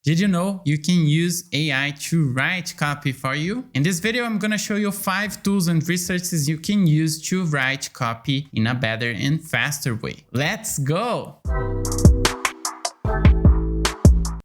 Did you know you can use AI to write copy for you? In this video, I'm gonna show you 5 tools and resources you can use to write copy in a better and faster way. Let's go!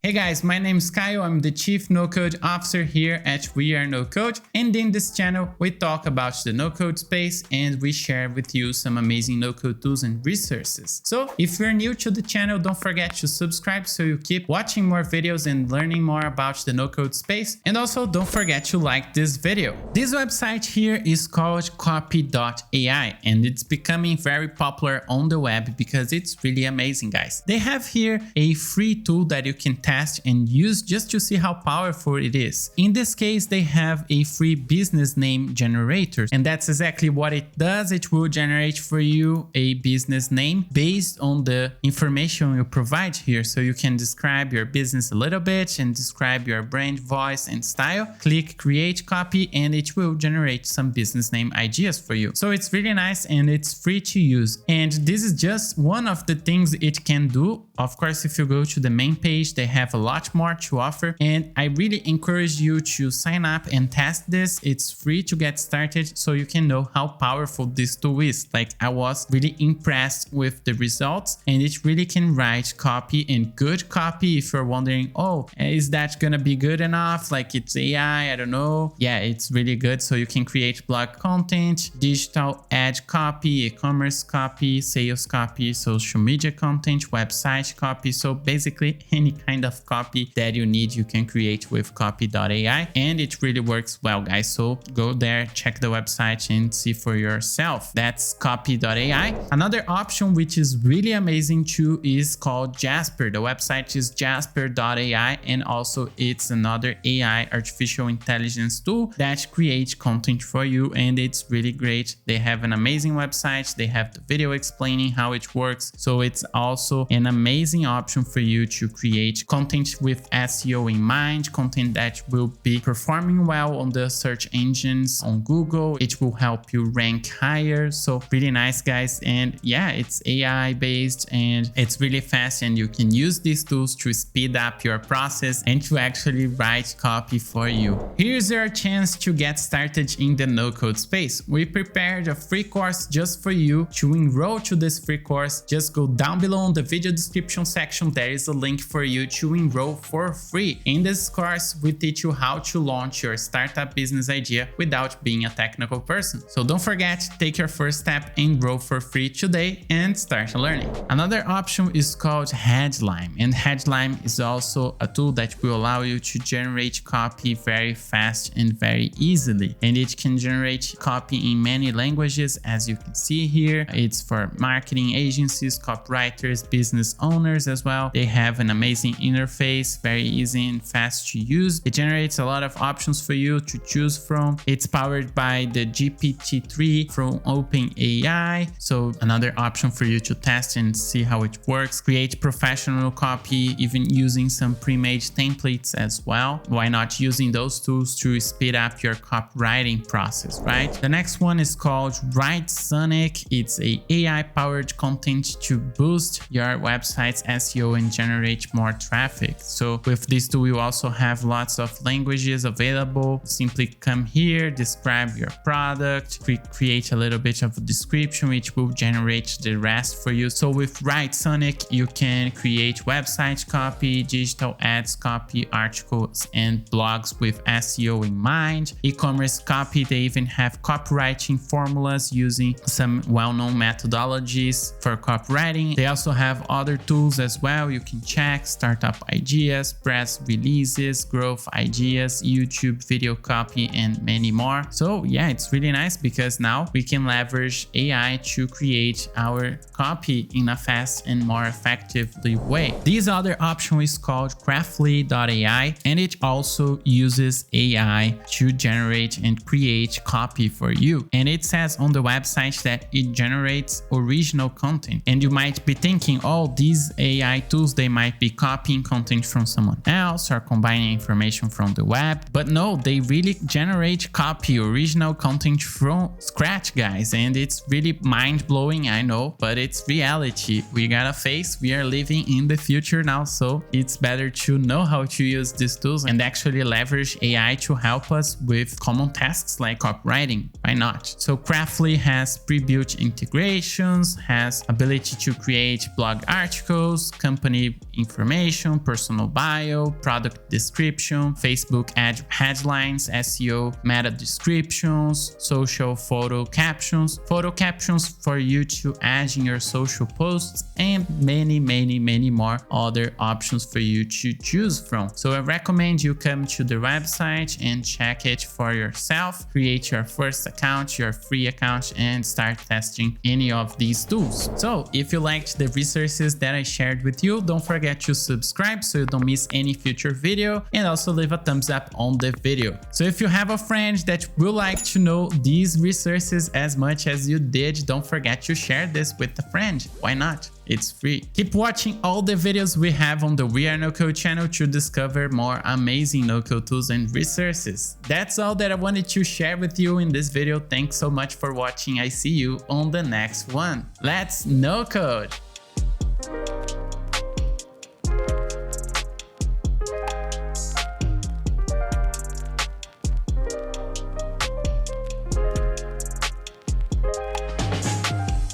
Hey guys, my name is Kyle. I'm the Chief No-Code Officer here at We Are No-Code, and in this channel we talk about the no-code space and we share with you some amazing no-code tools and resources. So if you're new to the channel, don't forget to subscribe so you keep watching more videos and learning more about the no-code space, and also don't forget to like this video. This website here is called copy.ai and it's becoming very popular on the web because it's really amazing, guys. They have here a free tool that you can test and use just to see how powerful it is. In this case, they have a free business name generator, and that's exactly what it does. It will generate for you a business name based on the information you provide here. So you can describe your business a little bit and describe your brand, voice, and style. Click create copy and it will generate some business name ideas for you. So it's really nice and it's free to use. And this is just one of the things it can do. Of course, if you go to the main page, they have a lot more to offer, and I really encourage you to sign up and test this. It's free to get started so you can know how powerful this tool is. Like, I was really impressed with the results, and it really can write copy and good copy. If you're wondering, oh, is that gonna be good enough? Like, it's AI, I don't know. Yeah, it's really good. So you can create blog content, digital ad copy, e-commerce copy, sales copy, social media content, website copy. So basically any kind of copy that you need, you can create with copy.ai, and it really works well, guys. So go there, check the website and see for yourself. That's copy.ai. Another option which is really amazing too is called Jasper. The website is jasper.ai, and also it's another AI, artificial intelligence tool that creates content for you, and it's really great. They have an amazing website. They have the video explaining how it works. So it's also an amazing option for you to create content with SEO in mind, content that will be performing well on the search engines on Google. It will help you rank higher. So really nice, guys. And yeah, it's AI based and it's really fast, and you can use these tools to speed up your process and to actually write copy for you. Here's your chance to get started in the no-code space. We prepared a free course just for you. To enroll to this free course, just go down below in the video description section. There is a link for you to enroll for free. In this course, we teach you how to launch your startup business idea without being a technical person. So don't forget, take your first step, enroll for free today and start learning. Another option is called Headline, and Headline is also a tool that will allow you to generate copy very fast and very easily. And it can generate copy in many languages, as you can see here. It's for marketing agencies, copywriters, business owners as well. They have an amazing interface, very easy and fast to use. It generates a lot of options for you to choose from. It's powered by the GPT-3 from OpenAI. So another option for you to test and see how it works. Create professional copy, even using some pre-made templates as well. Why not using those tools to speed up your copywriting process, right? The next one is called Write Sonic. It's a AI-powered content to boost your website's SEO and generate more traffic. So with this tool, you also have lots of languages available. Simply come here, describe your product, create a little bit of a description, which will generate the rest for you. So with Write Sonic, you can create website copy, digital ads copy, articles and blogs with SEO in mind. E-commerce copy, they even have copywriting formulas using some well-known methodologies for copywriting. They also have other tools as well. You can check startup ideas, press releases, growth ideas, YouTube video copy, and many more. So yeah, it's really nice because now we can leverage AI to create our copy in a fast and more effectively way. This other option is called craftly.ai, and it also uses AI to generate and create copy for you. And it says on the website that it generates original content. And you might be thinking, oh, these AI tools, they might be copying stealing content from someone else or combining information from the web. But no, they really generate copy, original content from scratch, guys. And it's really mind-blowing, I know, but it's reality. We gotta face, we are living in the future now, so it's better to know how to use these tools and actually leverage AI to help us with common tasks like copywriting. Why not? So Craftly has pre-built integrations, has ability to create blog articles, company information, personal bio, product description, Facebook ad headlines, SEO, meta descriptions, social photo captions for you to add in your social posts, and many more other options for you to choose from. So I recommend you come to the website and check it for yourself, create your first account, your free account, and start testing any of these tools. So if you liked the resources that I shared with you, don't forget to subscribe so you don't miss any future video, and also leave a thumbs up on the video. So if you have a friend that will like to know these resources as much as you did, don't forget to share this with a friend. Why not? It's free. Keep watching all the videos we have on the We Are No Code channel to discover more amazing no-code tools and resources. That's all that I wanted to share with you in this video. Thanks so much for watching. I see you on the next one. Let's no code.